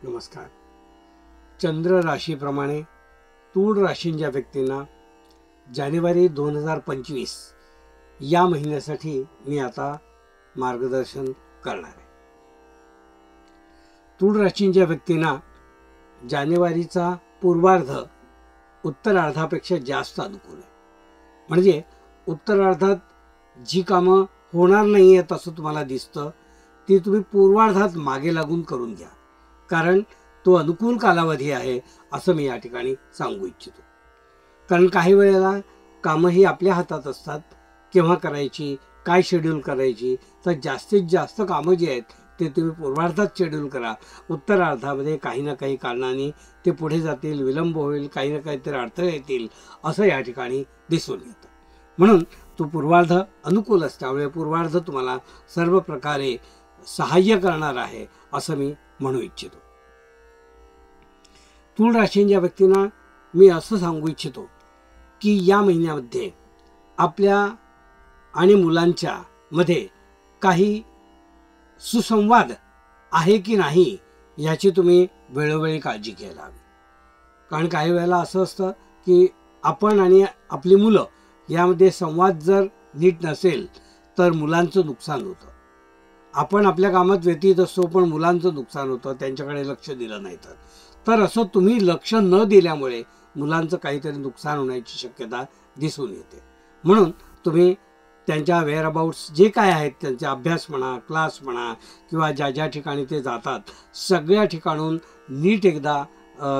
नमस्कार. चंद्र राशीप्रमाणे तूळ राशींच्या व्यक्तींना जानेवारी 2025 या महिन्यासाठी मी आता मार्गदर्शन करणार आहे. तूळ राशींच्या व्यक्तींना जानेवारीचा पूर्वार्ध उत्तरार्धापेक्षा जास्त अनुकूल आहे. म्हणजे उत्तरार्धात जी कामं होणार नाही आहेत असं तुम्हाला दिसतं ती तुम्ही पूर्वार्धात मागे लागून करून घ्या, कारण तो अनुकूल कालावधी आहे असं मी या ठिकाणी सांगू इच्छितो. कारण काही वेळेला कामं ही आपल्या हातात असतात, केव्हा करायची, काय शेड्यूल करायची. तर जास्तीत जास्त कामं जी आहेत ते तुम्ही पूर्वार्धात शेड्यूल करा. उत्तरार्धामध्ये काही ना काही कारणाने ते पुढे जातील, विलंब होईल, काही ना काहीतरी अडथळे येतील असं या ठिकाणी दिसून येतं. म्हणून तो पूर्वार्ध अनुकूल असल्यामुळे पूर्वार्ध तुम्हाला सर्व प्रकारे सहाय्य करणार आहे असं मी म्हणू इच्छितो. तूळ राशींच्या व्यक्तींना मी असं सांगू इच्छितो की या महिन्यामध्ये आपल्या आणि मुलांच्या मध्ये काही सुसंवाद आहे की नाही याची तुम्ही वेळोवेळी काळजी घ्यायला हवी. कारण काही वेळेला असं असतं की आपण आणि आपली मुलं यामध्ये संवाद जर नीट नसेल तर मुलांचं नुकसान होतं. आपण आपल्या कामात व्यतीत असतो पण मुलांचं नुकसान होतं त्यांच्याकडे लक्ष दिलं नाही तर असं तुम्ही लक्ष न दिल्यामुळे मुलांचं काहीतरी नुकसान होण्याची शक्यता दिसून येते. म्हणून तुम्ही त्यांच्या वेअरअबाउट्स जे काय आहेत, त्यांचा अभ्यास म्हणा, क्लास म्हणा, किंवा ज्या ज्या ठिकाणी ते जातात सगळ्या ठिकाणून नीट एकदा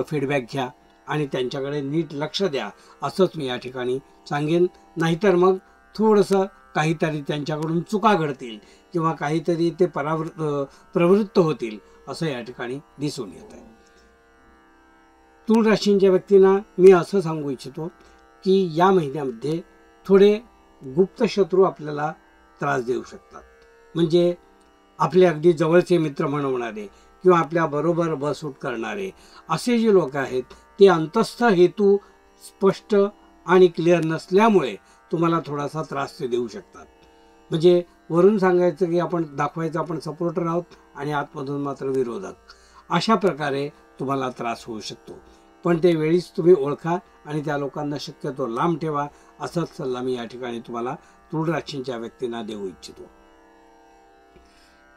फीडबॅक घ्या आणि त्यांच्याकडे नीट लक्ष द्या असंच मी या ठिकाणी सांगेन. नाहीतर मग थोडंसं काहीतरी त्यांच्याकडून चुका घडतील किंवा काहीतरी ते प्रवृत्त होतील असं या ठिकाणी दिसून येत आहे. तूळ राशींच्या व्यक्तींना मी असं सांगू इच्छितो की या महिन्यामध्ये थोडे गुप्त शत्रू आपल्याला त्रास देऊ शकतात. म्हणजे आपले अगदी जवळचे मित्र म्हणवणारे किंवा आपल्या बरोबर बसउट करणारे असे जे लोक आहेत ते अंतस्थ हेतू स्पष्ट आणि क्लिअर नसल्यामुळे तुम्हाला थोडासा त्रास ते देऊ शकतात. म्हणजे वरून सांगायचं की आपण दाखवायचं आपण सपोर्टर आहोत आणि आतमधून मात्र विरोधक, अशा प्रकारे तुम्हाला त्रास होऊ शकतो. पण ते वेळीच तुम्ही ओळखा आणि त्या लोकांना शक्यतो लांब ठेवा असाच सल्ला मी या ठिकाणी तुम्हाला तूळ राशींच्या व्यक्तींना देऊ इच्छितो.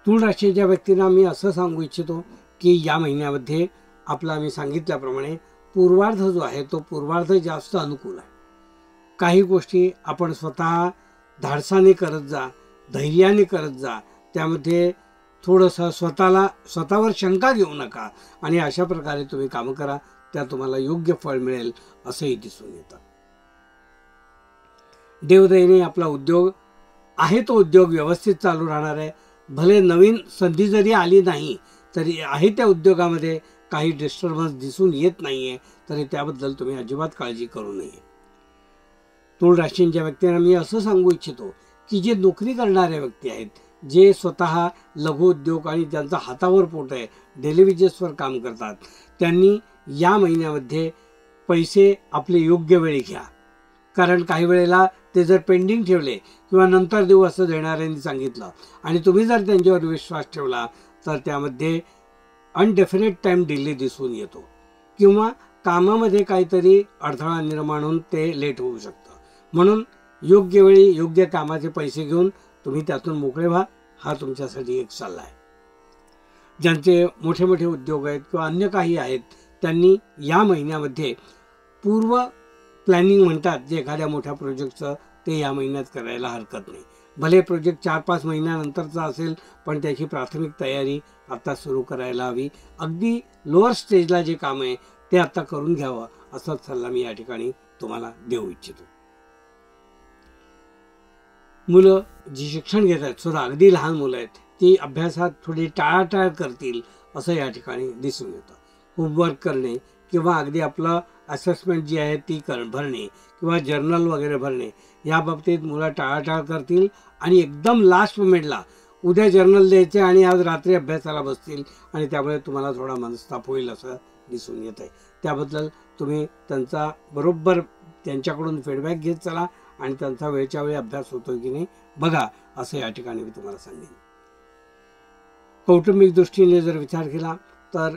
तूळ राशीच्या व्यक्तींना मी असं सांगू इच्छितो की या महिन्यामध्ये आपला मी सांगितल्याप्रमाणे पूर्वार्ध जो आहे तो पूर्वार्ध जास्त अनुकूल आहे. काही गोष्टी आपण स्वतः धाडसाने करत जा, धैर्याने करत जा, त्यामध्ये थोडंसं स्वतःवर शंका घेऊ नका आणि अशा प्रकारे तुम्ही कामं करा, त्या तुम्हाला योग्य फळ मिळेल असंही दिसून येतं. देवदयेने आपला उद्योग आहे तो उद्योग व्यवस्थित चालू राहणार आहे. भले नवीन संधी जरी आली नाही तरी आहे त्या उद्योगामध्ये काही डिस्टर्बन्स दिसून येत नाहीये तरी त्याबद्दल तुम्ही अजिबात काळजी करू नये. तूळ राशींच्या व्यक्तींना मी असं सांगू इच्छितो की जे नोकरी करणारे व्यक्ती आहेत, जे स्वतः लघु उद्योग आणि ज्यांचा हातावर पोट आहे, डेली वेजेसवर काम करतात, त्यांनी या महिन्यामध्ये पैसे आपले योग्य वेळी घ्या. कारण काही वेळेला ते जर पेंडिंग ठेवले किंवा नंतर देऊ असं देणाऱ्यांनी सांगितलं आणि तुम्ही जर त्यांच्यावर विश्वास ठेवला तर त्यामध्ये अनडेफिनेट टाईम डिले दिसून येतो किंवा कामामध्ये काहीतरी अडथळा निर्माण होऊन ते लेट होऊ शकतं. म्हणून योग्य वेळी योग्य कामाचे पैसे घेऊन तुम्ही त्यातून मोकळे व्हा, हा तुमच्यासाठी एक सल्ला आहे. ज्यांचे मोठे मोठे उद्योग आहेत किंवा अन्य काही आहेत त्यांनी या महिन्यामध्ये पूर्व प्लॅनिंग म्हणतात जे एखाद्या मोठ्या प्रोजेक्टचं, ते या महिन्यात करायला हरकत नाही. भले प्रोजेक्ट 4-5 महिन्यानंतरचा असेल पण त्याची प्राथमिक तयारी आता सुरू करायला हवी. अगदी लोअर स्टेजला जे काम आहे ते आता करून घ्यावं असाच सल्ला मी या ठिकाणी तुम्हाला देऊ इच्छितो. मुलं जी शिक्षण घेत आहेत, सुद्धा अगदी लहान मुलं आहेत, ती अभ्यासात थोडी टाळाटाळ करतील असं या ठिकाणी दिसून येतं. होमवर्क करणे किंवा अगदी आपलं असेसमेंट जी आहे ती भरणे किंवा जर्नल वगैरे भरणे या बाबतीत मुलं टाळाटाळ करतील आणि एकदम लास्ट मोमेंटला उद्या जर्नल द्यायचे आणि आज रात्री अभ्यासाला बसतील आणि त्यामुळे तुम्हाला थोडा मनस्ताप होईल असं दिसून येत आहे. त्याबद्दल तुम्ही त्यांचा बरोबर त्यांच्याकडून फीडबॅक घेत चला आणि त्यांचा वेळच्या वेळी अभ्यास होतोय की नाही बघा असं या ठिकाणी मी तुम्हाला सांगेन. कौटुंबिक दृष्टीने जर विचार केला तर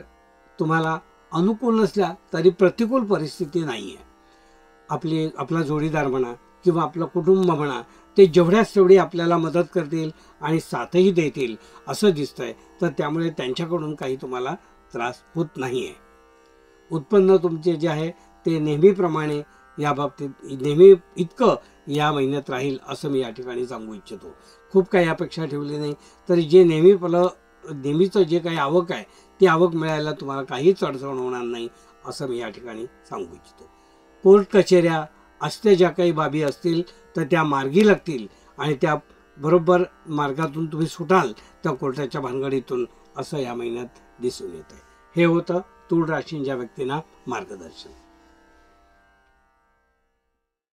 तुम्हाला अनुकूल नसल्या तरी प्रतिकूल परिस्थिती नाही आहे. आपला जोडीदार म्हणा किंवा आपलं कुटुंब म्हणा, ते जेवढ्याच तेवढी आपल्याला मदत करतील आणि साथही देतील असं दिसतंय. तर त्यामुळे त्यांच्याकडून काही तुम्हाला त्रास होत नाही आहे. उत्पन्न तुमचे जे आहे ते नेहमीप्रमाणे या बाबतीत नेहमी इतकं या महिन्यात राहील असं मी या ठिकाणी सांगू इच्छितो. खूप काही अपेक्षा ठेवली नाही तरी जे नेहमीचं जे काही आवक आहे ती आवक मिळायला तुम्हाला काहीच अडचण होणार नाही असं मी या ठिकाणी सांगू इच्छितो. कोर्ट कचेऱ्या असते ज्या काही बाबी असतील तर त्या मार्गी लागतील आणि त्या बरोबर मार्गातून तुम्ही सुटाल त्या कोर्टाच्या भानगडीतून असं या महिन्यात दिसून येत आहे. हे होतं तूळ राशींच्या व्यक्तींना मार्गदर्शन.